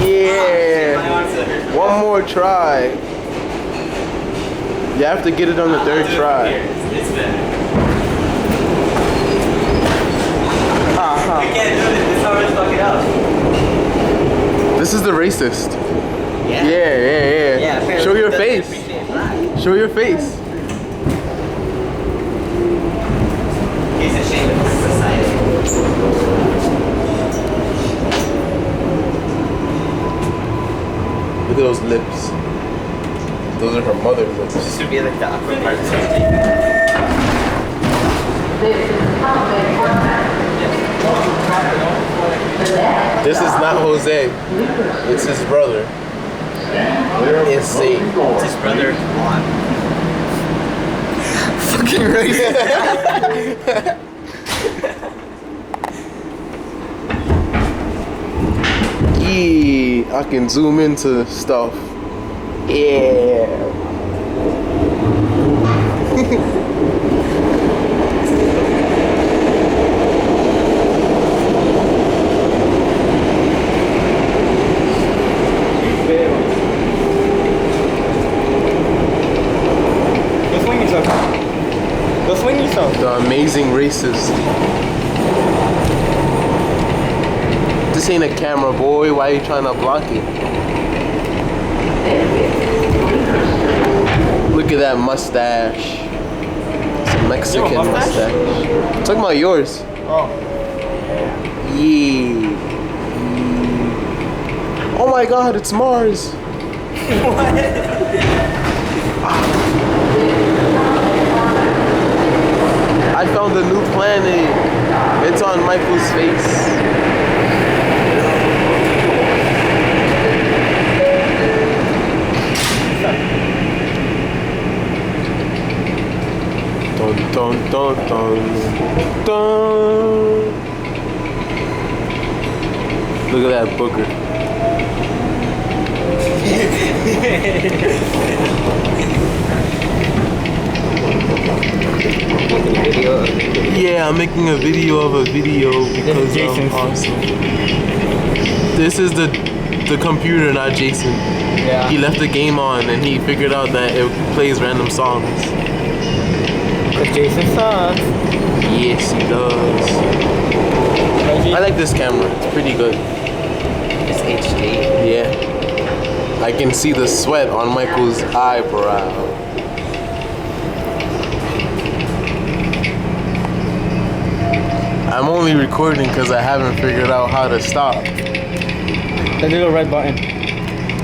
Yeah. One more try. You have to get it on the third try. It's better. We can't do this. This is how we're fuck it up. This is the racist. Yeah. Yeah. Show your face. Show your face. He's ashamed of his society. Look at those lips. Those are her mother's lips. This would be like the awkward part of the story. This is not Jose. It's his brother. Insane. It's his brother, Juan. Fucking racist. Yeah, I can zoom into stuff. Yeah. The amazing racist. This ain't a camera, boy. Why are you trying to block it? Look at that mustache. It's a Mexican mustache. I'm talking about yours. Oh. Yeah. Oh my god, it's Mars. I found a new planet. It's on Michael's face. Dun dun dun dun dun. Look at that booger. Yeah, I'm making a video of a video because I'm awesome. This is the computer, not Jason. Yeah. He left the game on and he figured out that it plays random songs. Cause Jason sucks. Yes, he does. I like this camera. It's pretty good. It's HD. Yeah. I can see the sweat on Michael's eyebrow. I'm only recording because I haven't figured out how to stop. The little red button.